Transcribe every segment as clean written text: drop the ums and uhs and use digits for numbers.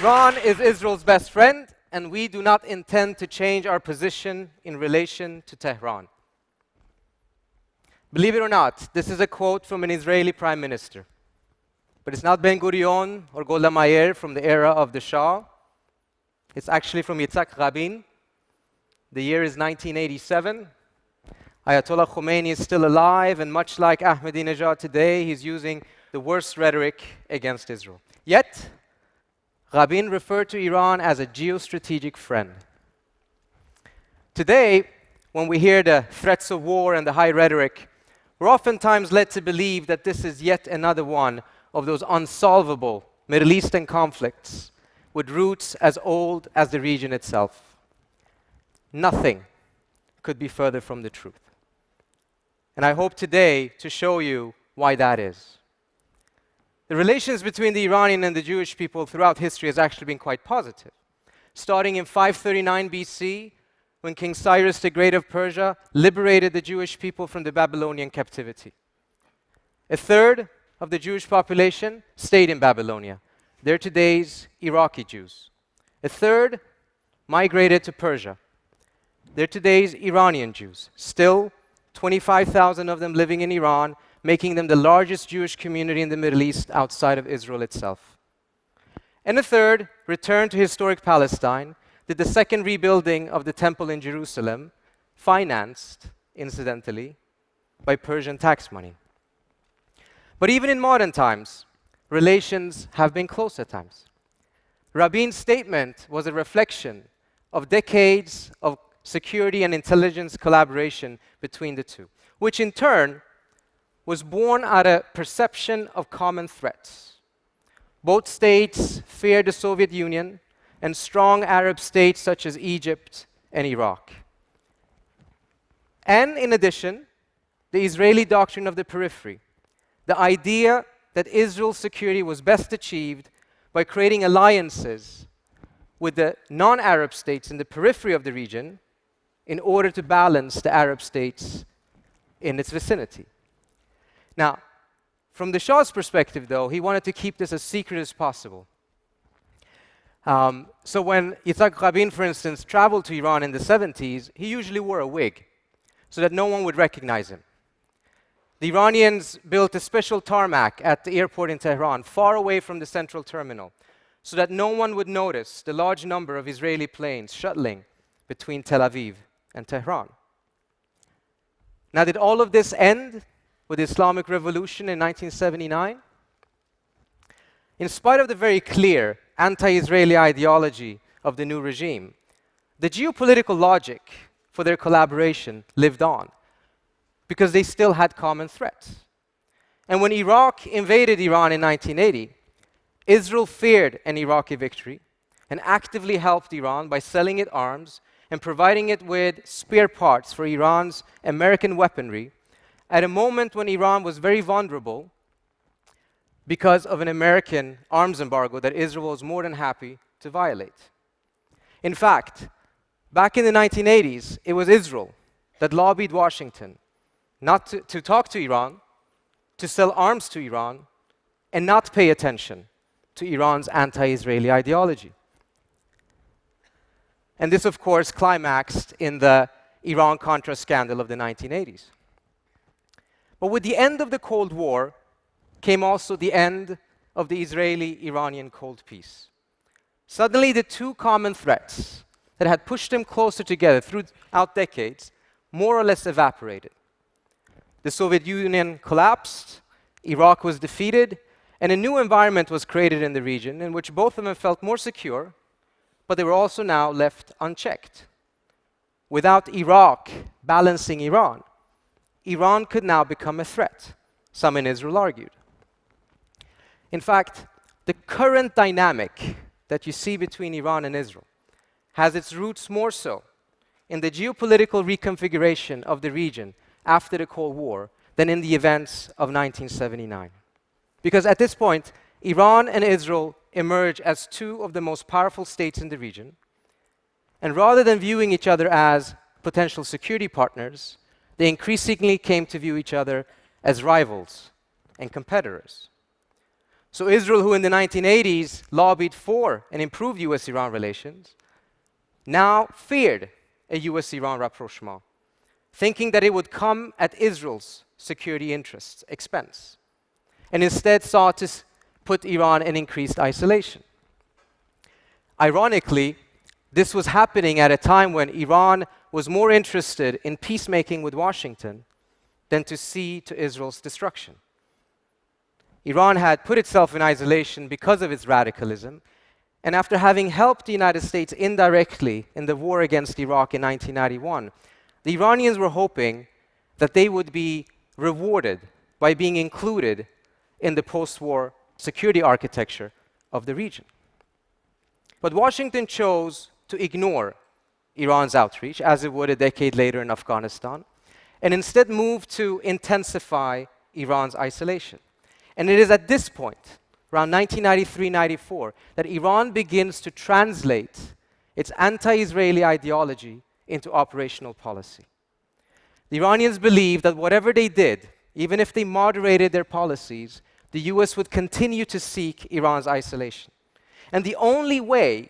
Iran is Israel's best friend, and we do not intend to change our position in relation to Tehran. Believe it or not, this is a quote from an Israeli prime minister. But it's not Ben Gurion or Golda Meir from the era of the Shah. It's actually from Yitzhak Rabin. The year is 1987. Ayatollah Khomeini is still alive, and much like Ahmadinejad today, he's using the worst rhetoric against Israel. Yet, Rabin referred to Iran as a geostrategic friend. Today, when we hear the threats of war and the high rhetoric, we're oftentimes led to believe that this is yet another one of those unsolvable Middle Eastern conflicts with roots as old as the region itself. Nothing could be further from the truth. And I hope today to show you why that is. The relations between the Iranian and the Jewish people throughout history has actually been quite positive. Starting in 539 BC, when King Cyrus the Great of Persia liberated the Jewish people from the Babylonian captivity. A third of the Jewish population stayed in Babylonia. They're today's Iraqi Jews. A third migrated to Persia. They're today's Iranian Jews. Still, 25,000 of them living in Iran, making them the largest Jewish community in the Middle East outside of Israel itself. And a third returned to historic Palestine, did the second rebuilding of the temple in Jerusalem, financed, incidentally, by Persian tax money. But even in modern times, relations have been close at times. Rabin's statement was a reflection of decades of security and intelligence collaboration between the two, which in turn was born out of perception of common threats. Both states feared the Soviet Union and strong Arab states such as Egypt and Iraq. And in addition, the Israeli doctrine of the periphery, the idea that Israel's security was best achieved by creating alliances with the non-Arab states in the periphery of the region in order to balance the Arab states in its vicinity. Now, from the Shah's perspective, though, he wanted to keep this as secret as possible. So when Yitzhak Rabin, for instance, traveled to Iran in the 70s, he usually wore a wig so that no one would recognize him. The Iranians built a special tarmac at the airport in Tehran, far away from the central terminal, so that no one would notice the large number of Israeli planes shuttling between Tel Aviv and Tehran. Now, did all of this end with the Islamic Revolution in 1979? In spite of the very clear anti-Israeli ideology of the new regime, the geopolitical logic for their collaboration lived on, because they still had common threats. And when Iraq invaded Iran in 1980, Israel feared an Iraqi victory and actively helped Iran by selling it arms and providing it with spare parts for Iran's American weaponry at a moment when Iran was very vulnerable because of an American arms embargo that Israel was more than happy to violate. In fact, back in the 1980s, it was Israel that lobbied Washington not to talk to Iran, to sell arms to Iran, and not pay attention to Iran's anti-Israeli ideology. And this, of course, climaxed in the Iran-Contra scandal of the 1980s. But with the end of the Cold War came also the end of the Israeli-Iranian Cold Peace. Suddenly, the two common threats that had pushed them closer together throughout decades more or less evaporated. The Soviet Union collapsed, Iraq was defeated, and a new environment was created in the region in which both of them felt more secure, but they were also now left unchecked. Without Iraq balancing Iran, Iran could now become a threat, some in Israel argued. In fact, the current dynamic that you see between Iran and Israel has its roots more so in the geopolitical reconfiguration of the region after the Cold War than in the events of 1979. Because at this point, Iran and Israel emerge as two of the most powerful states in the region, and rather than viewing each other as potential security partners, they increasingly came to view each other as rivals and competitors. So Israel, who in the 1980s lobbied for and improved US-Iran relations, now feared a US-Iran rapprochement, thinking that it would come at Israel's security interests' expense, and instead sought to put Iran in increased isolation. Ironically, this was happening at a time when Iran was more interested in peacemaking with Washington than to see to Israel's destruction. Iran had put itself in isolation because of its radicalism, and after having helped the United States indirectly in the war against Iraq in 1991, the Iranians were hoping that they would be rewarded by being included in the post-war security architecture of the region. But Washington chose to ignore Iran's outreach, as it would a decade later in Afghanistan, and instead moved to intensify Iran's isolation. And it is at this point, around 1993-94, that Iran begins to translate its anti-Israeli ideology into operational policy. The Iranians believed that whatever they did, even if they moderated their policies, the US would continue to seek Iran's isolation. And the only way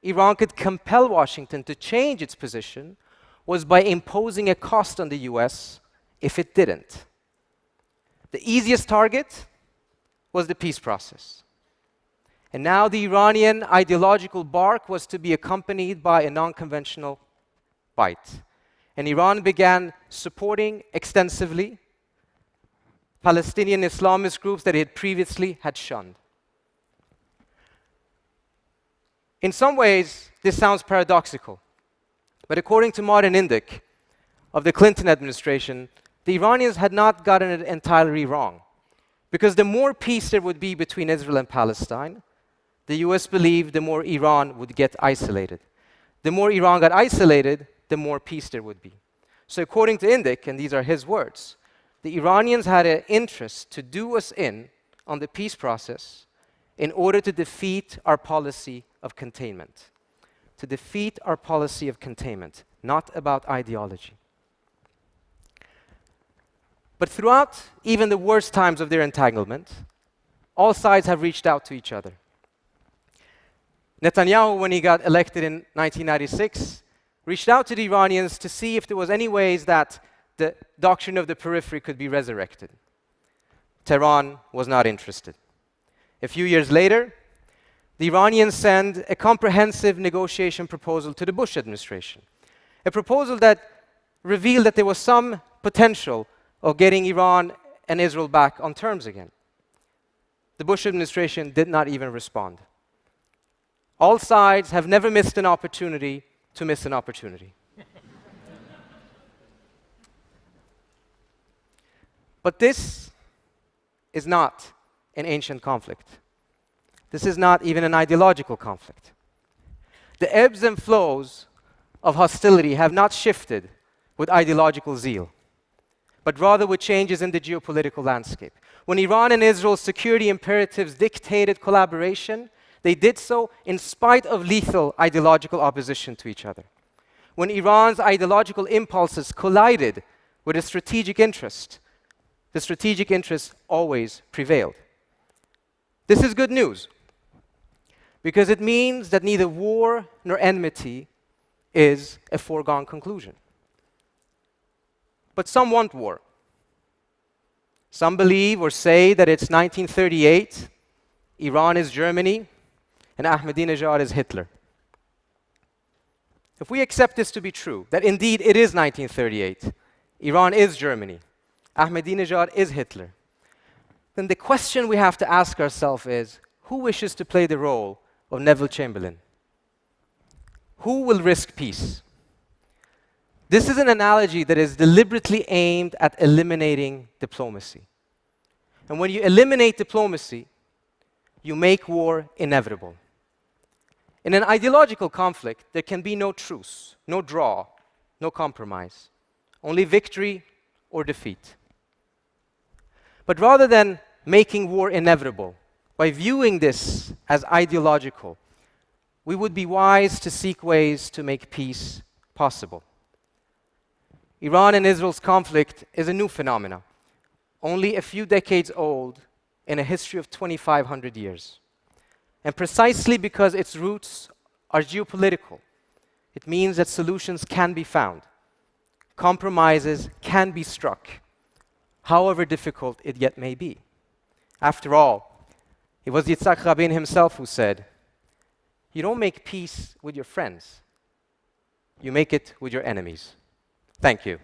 Iran could compel Washington to change its position was by imposing a cost on the US if it didn't. The easiest target was the peace process. And now the Iranian ideological bark was to be accompanied by a non-conventional bite. And Iran began supporting extensively Palestinian Islamist groups that it previously had shunned. In some ways, this sounds paradoxical. But according to Martin Indyk of the Clinton administration, the Iranians had not gotten it entirely wrong. Because the more peace there would be between Israel and Palestine, the US believed the more Iran would get isolated. The more Iran got isolated, the more peace there would be. So according to Indyk, and these are his words, the Iranians had an interest to do us in on the peace process in order to defeat our policy of containment. To defeat our policy of containment, not about ideology. But throughout even the worst times of their entanglement, all sides have reached out to each other. Netanyahu, when he got elected in 1996, reached out to the Iranians to see if there was any ways that the doctrine of the periphery could be resurrected. Tehran was not interested. A few years later, the Iranians sent a comprehensive negotiation proposal to the Bush administration, a proposal that revealed that there was some potential of getting Iran and Israel back on terms again. The Bush administration did not even respond. All sides have never missed an opportunity to miss an opportunity. But this is not an ancient conflict. This is not even an ideological conflict. The ebbs and flows of hostility have not shifted with ideological zeal, but rather with changes in the geopolitical landscape. When Iran and Israel's security imperatives dictated collaboration, they did so in spite of lethal ideological opposition to each other. When Iran's ideological impulses collided with a strategic interest, the strategic interest always prevailed. This is good news, because it means that neither war nor enmity is a foregone conclusion. But some want war. Some believe or say that it's 1938, Iran is Germany, and Ahmadinejad is Hitler. If we accept this to be true, that indeed it is 1938, Iran is Germany, Ahmadinejad is Hitler, then the question we have to ask ourselves is, who wishes to play the role of Neville Chamberlain? Who will risk peace? This is an analogy that is deliberately aimed at eliminating diplomacy. And when you eliminate diplomacy, you make war inevitable. In an ideological conflict, there can be no truce, no draw, no compromise, only victory or defeat. But rather than making war inevitable, by viewing this as ideological, we would be wise to seek ways to make peace possible. Iran and Israel's conflict is a new phenomenon, only a few decades old in a history of 2,500 years. And precisely because its roots are geopolitical, it means that solutions can be found. Compromises can be struck, however difficult it yet may be. After all, it was Yitzhak Rabin himself who said, "You don't make peace with your friends, you make it with your enemies." Thank you.